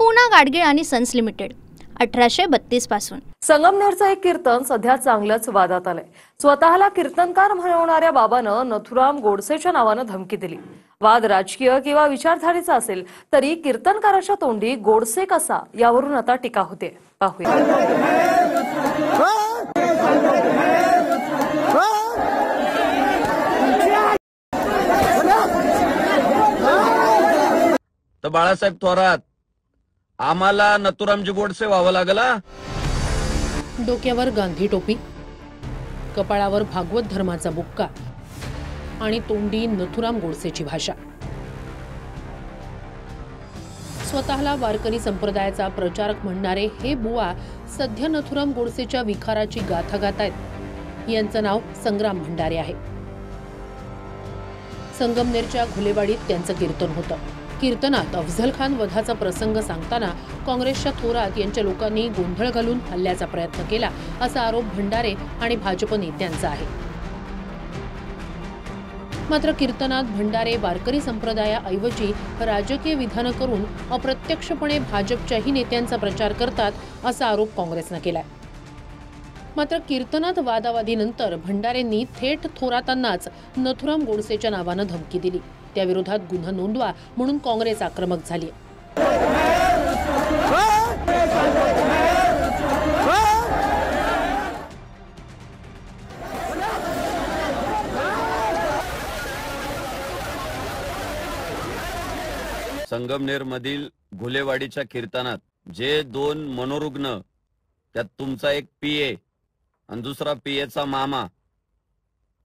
पूना गाडगीळ आणि sons limited 1832 पासून। संगमनेरचं एक कीर्तन सध्या चांगलंच वादात आलंय। स्वतःला कीर्तनकार म्हणवणाऱ्या बाबानं नथुराम गोडसेच्या नावानं धमकी दिली। वाद राजकीय किंवा विचारधारेचा असेल तरी कीर्तनकाराच्या तोंडी गोडसे कसा यावरून आता टीका होते। पाहूया। तर बाळासाहेब थोरात आम्हाला नथुरामजी गोडसे व्हावं लागला। डोक्यावर गांधी टोपी, कपाळावर भागवत धर्माचा बुक्का आणि तोंडी नथुराम गोडसेची भाषा। स्वतःला वारकरी संप्रदायाचा प्रचारक म्हणणारे हे बुवा सध्या नथुराम गोडसेच्या विखाराची गाथा गातायत। यांचं नाव संग्राम भंडारे आहे। संगमनेरच्या घुलेवाडीत त्यांचं कीर्तन होतं। कीर्तनात अफझल खान वधाचा प्रसंग सांगताना काँग्रेसच्या थोरात यांच्या लोकांनी गोंधळ घालून हल्ल्याचा प्रयत्न केला असा आरोप भंडारे आणि भाजप नेत्यांचा आहे। मात्र कीर्तनात भंडारे वारकरी संप्रदायाऐवजी राजकीय विधानं करून अप्रत्यक्षपणे भाजपच्याही नेत्यांचा प्रचार करतात असा आरोप काँग्रेसनं केलाय। मात्र कीर्तनात वादावादीनंतर भंडारेंनी थेट थोरातांनाच नथुराम गोडसेच्या नावानं धमकी दिली। त्याविरोधात गुन्हा नोंदवा म्हणून काँग्रेस आक्रमक झाली। संगमनेर मधील घुलेवाडीच्या कीर्तनात जे दोन मनोरुग्ण, त्यात तुमचा एक पीए आणि दुसरा पीएचा मामा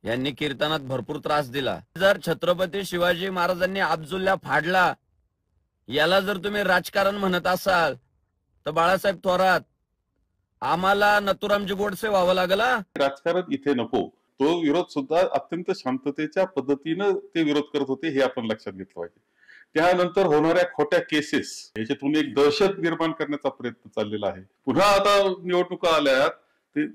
यांनी कीर्तनात भरपूर त्रास दिला। जर छत्रपती शिवाजी महाराजांनी अब्जुल्ला फाडला याला जर तुम्ही राजकारण म्हणत असाल तर बाळासाहेब थोरात आम्हाला नथुरामजी गोडसे व्हावं लागला। राजकारण इथे नको। तो विरोध सुद्धा अत्यंत शांततेच्या पद्धतीने ते विरोध करत होते हे आपण लक्षात घेतलं पाहिजे। त्यानंतर होणाऱ्या खोट्या केसेस याच्यातून एक दहशत निर्माण करण्याचा प्रयत्न चाललेला आहे। पुन्हा आता निवडणुका आल्यात, ते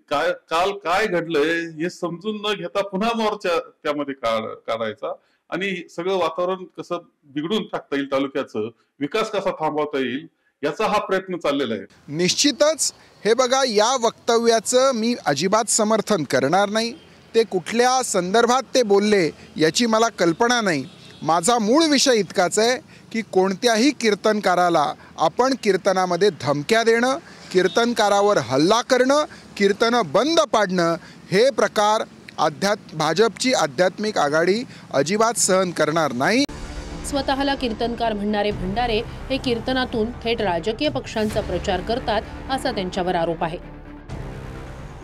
काल काय घडलंय हे समजून न घेता पुन्हा मोर्चा त्यामध्ये काढायचा आणि सगळं वातावरण कसं बिघडून टाकता येईल, तालुक्याचं विकास कसा थांबवता येईल याचा हा प्रयत्न चाललेला आहे। निश्चितच हे बघा, या वक्तव्याचं मी अजिबात समर्थन करणार नाही। ते कुठल्या संदर्भात ते बोलले याची मला कल्पना नाही। माझा मूळ विषय इतकाच आहे की कोणत्याही कीर्तनकाराला आपण कीर्तनामध्ये धमक्या देणं, कीर्तनकारावर हल्ला करणं, कीर्तनं बंद पाडणं हे प्रकार भाजपची आध्यात्मिक आघाडी अजिबात सहन करणार नाही। स्वतःला कीर्तनकार म्हणणारे भंडारे हे कीर्तनातून थेट राजकीय पक्षांचा प्रचार करतात असा त्यांच्यावर आरोप आहे।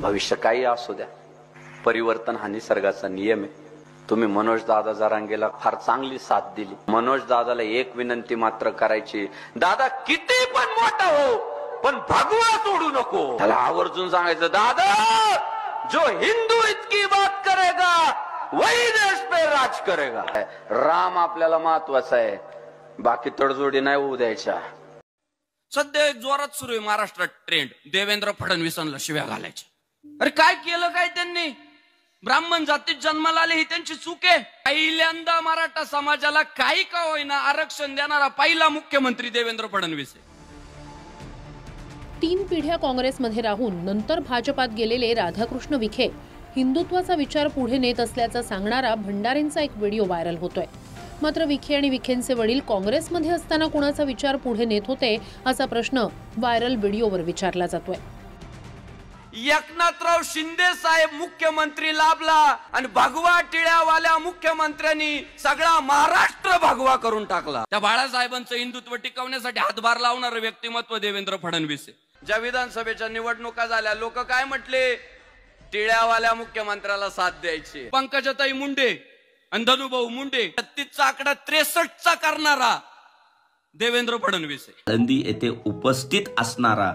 भविष्य काही असू द्या, परिवर्तन हा निसर्गाचा नियम आहे। तुम्ही मनोज दादा जरांगेला फार चांगली साथ दिली। मनोज दादाला एक विनंती मात्र करायची, दादा किती पण मोठा हो पण भगवा सोडू नको। त्याला आवर्जून सांगायचं, दादा जो हिंदू इतकी बात करेगा वही देश पे राज करेगा। राम आपल्याला महत्वाचा आहे, बाकी तडजोडी नाही होऊ द्यायच्या। सध्या एक जोरात सुरू आहे महाराष्ट्रात ट्रेंड, देवेंद्र फडणवीसांना शिव्या घालायच्या। अरे काय केलं काय त्यांनी? ब्राह्मण जातीत जन्माला आले ही त्यांची चूक आहे। पहिल्यांदा मराठा समाजाला काही का होईना आरक्षण देणारा पहिला मुख्यमंत्री देवेंद्र फडणवीस आहे। 3 पिढ्या काँग्रेसमध्ये राहून नंतर भाजपात गेलेले राधाकृष्ण विखे हिंदुत्वाचा विचार पुढे नेत असल्याचा सांगणारा भंडारेंचा एक व्हिडिओ व्हायरल होतोय। मात्र विखे आणि विखेंचे वडील काँग्रेसमध्ये असताना कुणाचा विचार पुढे नेत होते असा प्रश्न व्हायरल व्हिडिओवर विचारला जातोय। एकनाथराव शिंदे साहेब मुख्यमंत्री लाभला आणि भगवा टिळ्यावाल्या मुख्यमंत्र्यांनी सगळा महाराष्ट्र भगवा करून टाकला। त्या बाळासाहेबांचं हिंदुत्व टिकवण्यासाठी हातभार लावणारं व्यक्तिमत्व देवेंद्र फडणवीस आहे। ज्या विधानसभेच्या निवडणुका झाल्या, लोक काय म्हटले? टिळ्यावाल्या मुख्यमंत्र्याला साथ द्यायची। पंकजाताई मुंडे आणि धनुभाऊ मुंडे, 36चा आकडा 63चा करणारा देवेंद्र फडणवीस आहे। आळंदी येथे उपस्थित असणारा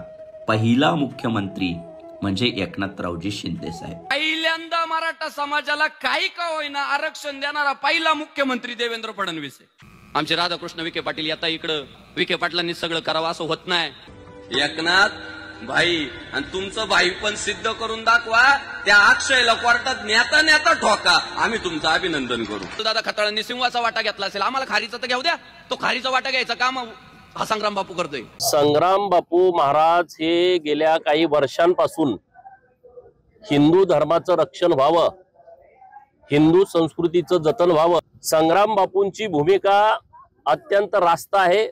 पहिला मुख्यमंत्री म्हणजे एकनाथरावजी शिंदे साहेब। पहिल्यांदा मराठा समाजाला काही का होईना आरक्षण देणारा पहिला मुख्यमंत्री देवेंद्र फडणवीस आहे। आमचे राधाकृष्ण विखे पाटील येता इकडं, विखे पाटलांनी सगळं करावं असं होत नाही। एकनाथ भाई आणि तुमचं भाई पण सिद्ध करून दाखवा। त्या अक्षयला कोर्टात नेता नेता ठोका, आम्ही तुमचं अभिनंदन करू। दादा खताळांनी सिंहाचा वाटा घेतला असेल, आम्हाला खारीचा तर घेऊ द्या। तो खारीचा वाटा घ्यायचा काम हा संग्राम बापू करतोय. संग्राम बापू महाराज हे गेल्या काही वर्षांपासून हिंदू धर्माचं रक्षण व्हावं, हिंदू संस्कृतीचं जतन व्हावं. संग्राम बापूंची भूमिका अत्यंत रास्त आहे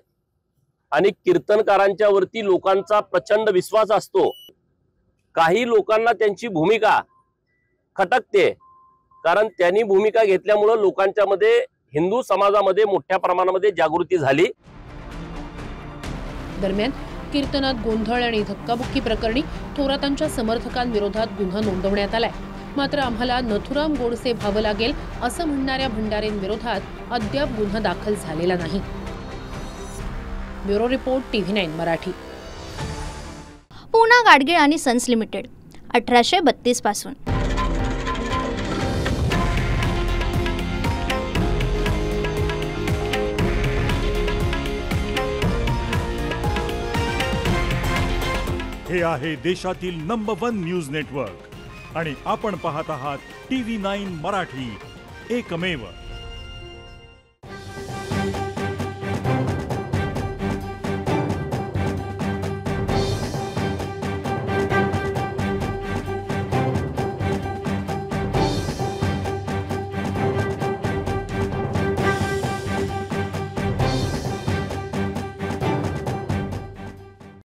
आणि कीर्तनकारांच्या वरती लोकांचा प्रचंड विश्वास असतो. काही लोकांना त्यांची भूमिका खटकते, कारण त्यांनी भूमिका घेतल्यामुळे लोकांच्या मध्ये, हिंदू समाजामध्ये मोठ्या प्रमाणामध्ये जागृती झाली. दरम्यान कीर्तनात गोंधळ आणि धक्काबुक्की प्रकरणी थोरातांच्या समर्थकांविरोधात गुन्हा नोंदवण्यात आलाय. मात्र आम्हाला नथुराम गोडसे व्हावं लागेल असं म्हणणाऱ्या भंडारेंविरोधात अद्याप गुन्हा दाखल झालेला नाही. Bureau report TV9 Marathi. Poona Gadgil आणि सन्स लिमिटेड 1832 पासून. हे आहे देशातील नंबर 1 न्यूज नेटवर्क आणि आपण पाहत आहात TV9 मराठी, एकमेव.